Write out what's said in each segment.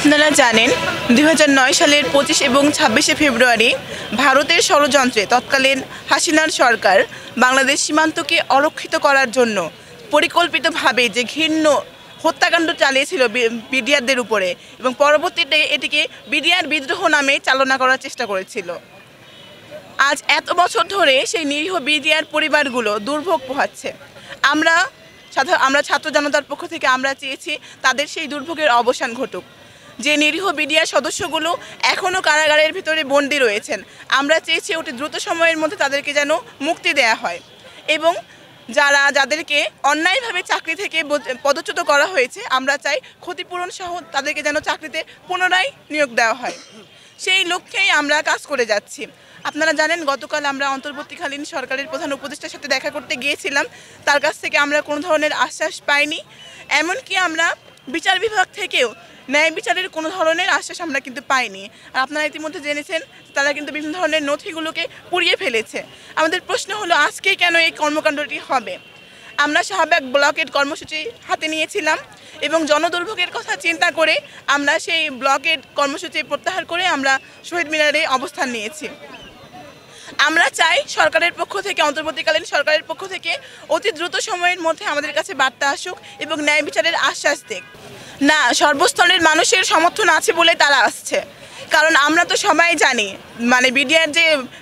আপনারা জানেন ২০০৯ সালের ২৫ এবং ২৬শে ফেব্রুয়ারি ভারতের ষড়যন্ত্রে তৎকালীন হাসিনার সরকার বাংলাদেশ সীমান্তকে অরক্ষিত করার জন্য পরিকল্পিতভাবে যে ঘৃণ্য হত্যাকাণ্ড চালিয়েছিল বিডিআরদের উপরে এবং পরবর্তীতে এটিকে বিডিআর বিদ্রোহ নামে চালনা করার চেষ্টা করেছিল। আজ এত বছর ধরে সেই নিরীহ বিডিআর পরিবারগুলো দুর্ভোগ পোহাচ্ছে। আমরা ছাত্র জনতার পক্ষ থেকে আমরা চেয়েছি তাদের সেই দুর্ভোগের অবসান ঘটুক। যে নিরীহ বিডিআর সদস্যগুলো এখনও কারাগারের ভিতরে বন্দী রয়েছেন, আমরা চেয়েছি অতি দ্রুত সময়ের মধ্যে তাদেরকে যেন মুক্তি দেয়া হয় এবং যাদেরকে অন্যায়ভাবে চাকরি থেকে পদচ্যুত করা হয়েছে আমরা চাই ক্ষতিপূরণ সহ তাদেরকে যেন চাকরিতে পুনরায় নিয়োগ দেওয়া হয়। সেই লক্ষ্যেই আমরা কাজ করে যাচ্ছি। আপনারা জানেন গতকাল আমরা অন্তর্বর্তীকালীন সরকারের প্রধান উপদেষ্টার সাথে দেখা করতে গিয়েছিলাম। তার কাছ থেকে আমরা কোনো ধরনের আশ্বাস পাইনি। এমনকি আমরা বিচার বিভাগ থেকেও ন্যায় বিচারের কোনো ধরনের আশ্বাস আমরা কিন্তু পাইনি। আর আপনারা ইতিমধ্যে জেনেছেন তারা কিন্তু বিভিন্ন ধরনের নথিগুলোকে পুড়িয়ে ফেলেছে। আমাদের প্রশ্ন হলো আজকে কেন এই কর্মকাণ্ডটি হবে? আমরা শাহবাগ ব্লকের কর্মসূচি হাতে নিয়েছিলাম এবং জনদুর্ভোগের কথা চিন্তা করে আমরা সেই ব্লকের কর্মসূচি প্রত্যাহার করে আমরা শহীদ মিনারে অবস্থান নিয়েছি। আমরা চাই সরকারের পক্ষ থেকে, অন্তর্বর্তীকালীন সরকারের পক্ষ থেকে অতি দ্রুত সময়ের মধ্যে আমাদের কাছে বার্তা আসুক এবং ন্যায় বিচারের আশ্বাস দেখ। না, সর্বস্তরের মানুষের সমর্থন আছে বলে তারা আসছে। কারণ আমরা তো সবাই জানি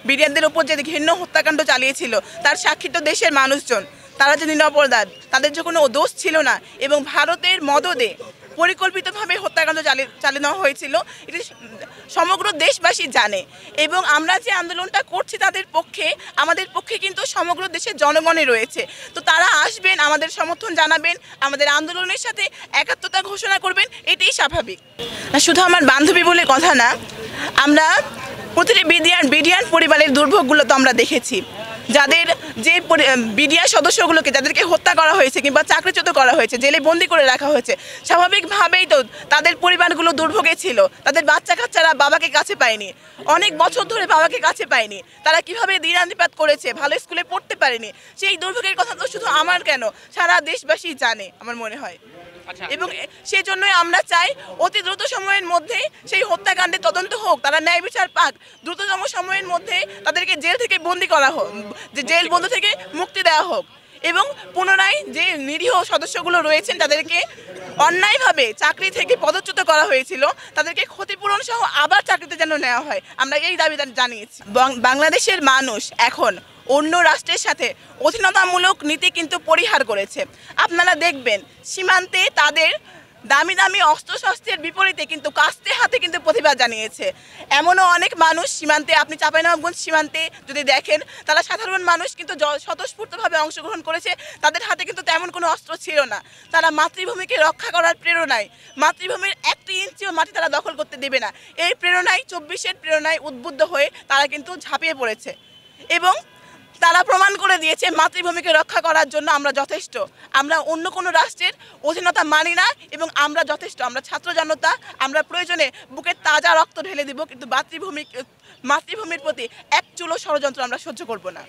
বিডিআরদের ওপর যে ঘৃণ্য হত্যাকাণ্ড চালিয়েছিল তার সাক্ষী তো দেশের মানুষজন। তারা যে নিরপরাধ, তাদের যে কোনো দোষ ছিল না এবং ভারতের মদদে পরিকল্পিতভাবে হত্যাকাণ্ড চালানো হয়েছিল এটি সমগ্র দেশবাসী জানে। এবং আমরা যে আন্দোলনটা করছি তাদের পক্ষে, আমাদের পক্ষে কিন্তু সমগ্র দেশের জনগণই রয়েছে। তো তারা আসবেন, আমাদের সমর্থন জানাবেন, আমাদের আন্দোলনের সাথে একাত্মতা ঘোষণা করবেন, এটাই স্বাভাবিক। শুধু আমার বান্ধবী বলে কথা না, আমরা প্রতিটি বিডিআর পরিবারের দুর্ভোগগুলো তো আমরা দেখেছি। যাদের যে বিডিআর সদস্যগুলোকে যাদেরকে হত্যা করা হয়েছে কিংবা চাকরিচ্যুত করা হয়েছে, জেলে বন্দি করে রাখা হয়েছে, স্বাভাবিকভাবেই তো তাদের পরিবারগুলো দুর্ভোগে ছিল। তাদের বাচ্চা কাচ্চারা বাবাকে কাছে পায়নি, অনেক বছর ধরে বাবাকে কাছে পায়নি। তারা কিভাবে দিনাতিপাত করেছে, ভালো স্কুলে পড়তে পারেনি। সেই দুর্ভোগের কথা তো শুধু আমার কেন, সারা দেশবাসী জানে আমার মনে হয়। এবং সেই জন্যই আমরা চাই অতি দ্রুত সময়ের মধ্যে সেই হত্যাকাণ্ডের তদন্ত হোক, তারা ন্যায় বিচার পাক, দ্রুততম সময়ের মধ্যে তাদেরকে জেল থেকে বন্দি করা হোক, যে জেল বন্ধ থেকে মুক্তি দেওয়া হোক এবং পুনরায় যে নিরীহ সদস্যগুলো রয়েছেন তাদেরকে অন্যায়ভাবে চাকরি থেকে পদচ্যুত করা হয়েছিল তাদেরকে ক্ষতিপূরণ সহ আবার চাকরিতে যেন নেওয়া হয়, আমরা এই দাবি জানিয়েছি। বাংলাদেশের মানুষ এখন অন্য রাষ্ট্রের সাথে অধীনতামূলক নীতি কিন্তু পরিহার করেছে। আপনারা দেখবেন সীমান্তে তাদের দামি দামি অস্ত্রশস্ত্রের বিপরীতে কিন্তু কাস্তে হাতে কিন্তু প্রতিবাদ জানিয়েছে। এমনও অনেক মানুষ সীমান্তে, আপনি চাঁপাইনবাবগঞ্জ সীমান্তে যদি দেখেন, তারা সাধারণ মানুষ কিন্তু স্বতঃস্ফূর্তভাবে অংশগ্রহণ করেছে। তাদের হাতে কিন্তু তেমন কোনো অস্ত্র ছিল না। তারা মাতৃভূমিকে রক্ষা করার প্রেরণায়, মাতৃভূমির 1 ইঞ্চিও মাটি তারা দখল করতে দেবে না, এই প্রেরণায়, 24-এর প্রেরণায় উদ্বুদ্ধ হয়ে তারা কিন্তু ঝাঁপিয়ে পড়েছে এবং তারা প্রমাণ করে দিয়েছে মাতৃভূমিকে রক্ষা করার জন্য আমরা যথেষ্ট। আমরা অন্য কোনো রাষ্ট্রের অধীনতা মানি না এবং আমরা যথেষ্ট। আমরা ছাত্র জনতা, আমরা প্রয়োজনে বুকের তাজা রক্ত ঢেলে দিব, কিন্তু মাতৃভূমির প্রতি এক চুলো ষড়যন্ত্র আমরা সহ্য করব না।